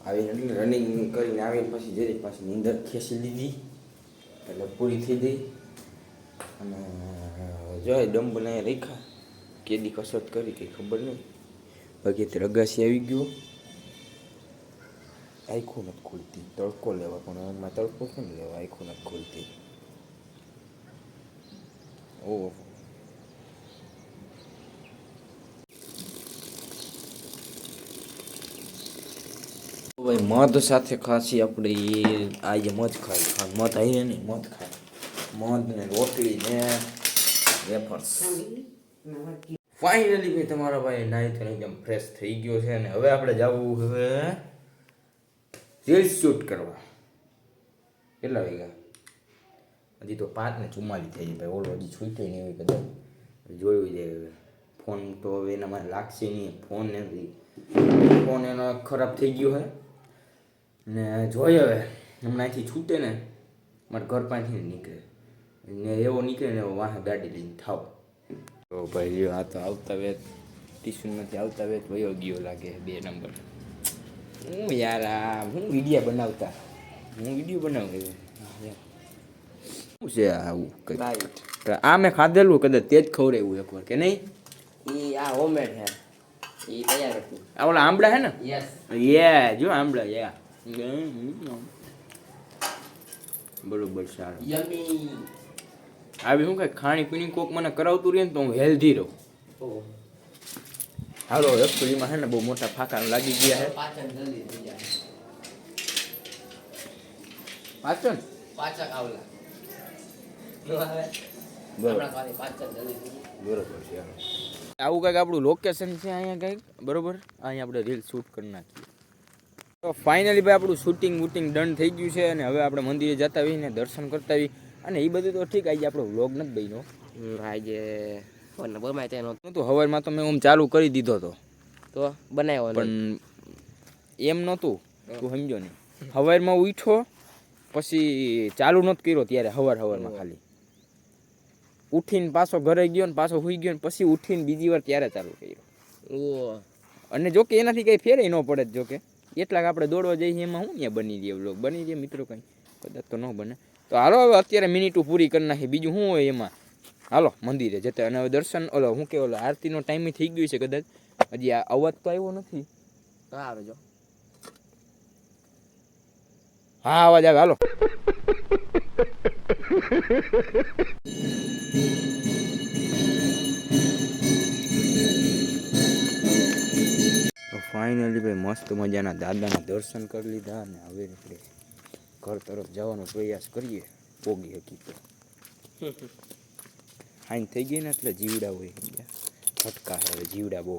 આવીને એટલે રનિંગ કરીને આવીને પછી જરી પાછી નીંદર ખેંચી લીધી એટલે પૂરી થઈ ગઈ. અને જોઈ ડમ્બલ અહીંયા રેખા કેદી કસરત કરી કંઈ ખબર નહીં. બાકી તે રગાસી આવી ગયો. આખો નથી ખુલતી, તડકો લેવા પણ એમાં તડકો કેમ લેવા, આખો નથી ખુલતી. ઓહ ભાઈ મધ સાથે ખાસી આપણે આજે મધ ખાઈ મધ આવી ને મધ ખાય મધ ને રોટલી ને વેફર્સ. ફાઇનલી ભાઈ તમારા ભાઈ નાઈ તો એકદમ ફ્રેશ થઈ ગયો છે ને હવે આપણે જવું હવે રીલ્સ શૂટ કરવા. કેટલા વાગ્યા? હજી તો 5:44 થઈ ગઈ ભાઈ. ઓલો હજી છૂટ્યો નહીં હોય કદાચ જોયું જાય. ફોન તો હવે એનામાં લાગશે નહીં. ફોન એનો ખરાબ થઈ ગયો છે ને જોઈએ હવે હમણાં અહીંથી છૂટે ને મારા ઘર પાસેથી નીકળે ને એવો નીકળે ને એવો વાહ ગાડી લઈને થાવ. તો ભાઈ આ તો આવતા વેત ટ્યુશનમાંથી આવતા વેત વયો ગયો લાગે 2 નંબર. હું યાર આ હું વિડીયો બનાવતા શું છે આવું? આ મેં ખાધેલું કદાચ તે જ ખવડાવ્યું એકવાર કે નહીં? આ હોમમેડ છે, એ તૈયાર હતું. આ ઓલા આંબળા હે ને? યસ જો આંબળા બરોબર સારું. યમી. આવી શું કઈ ખાણી પીણી કોક મને કરાવતું રહે ને તો હું હેલ્ધી રહું. હાલો રસોઈમાં છે ને બહુ મોટા ફાંકા લાગી ગયા છે. પાચન જલ્દી થઈ જાય. પાચક આવલા બરોબર છે. આવું કંઈક આપણું લોકેશન છે અહીંયા કંઈક બરોબર. અહીંયા આપણે રીલ શૂટ કરી નાખીએ. તો ફાઇનલી ભાઈ આપણું શૂટિંગ વૂટિંગ ડન થઈ ગયું છે અને હવે આપણે મંદિરે જતા આવીએ ને દર્શન કરતા આવીએ. અને એ બધું તો ઠીક, આજે આપણો વ્લોગ નથી બન્યો. આજે ગમે તેનો તો હવારમાં તો મેં ચાલુ કરી દીધો હતો તો બનાવ્યો પણ એમ નહોતું, તું સમજો નહીં. હવારમાં ઉઠો પછી ચાલુ નહોતું કર્યો ત્યારે હવારમાં ખાલી ઉઠીને પાછો ઘરે ગયો ને પાછો સુઈ ગયો ને પછી ઉઠીને બીજી વાર ત્યારે ચાલુ કર્યો. અને જોકે એનાથી કંઈ ફેરે ન પડે. જોકે એટલાક આપણે દોડવા જઈએ એમાં હું ત્યાં બની રહે વ્લોગ બની રહે મિત્રો, કંઈ કદાચ તો ન બને. તો હાલો હવે અત્યારે મિનિટો પૂરી કરી નાખી, બીજું શું હોય એમાં. હાલો મંદિરે જતા. અને હવે દર્શન શું કે આરતીનો ટાઈમ થઈ ગયો છે કદાચ. હજી આ અવાજ તો આવ્યો નથી. આવે જો હા અવાજ આવે. હાલો તો ફાઇનલી ભાઈ મસ્ત મજાના દાદાના દર્શન કરી લીધા અને હવે આપણે ઘર તરફ જવાનો પ્રયાસ કરીએ. પોગી હકી તો હાઈન થઈ ગઈ ને એટલે જીવડા હોય ભટકા હવે જીવડા બહુ.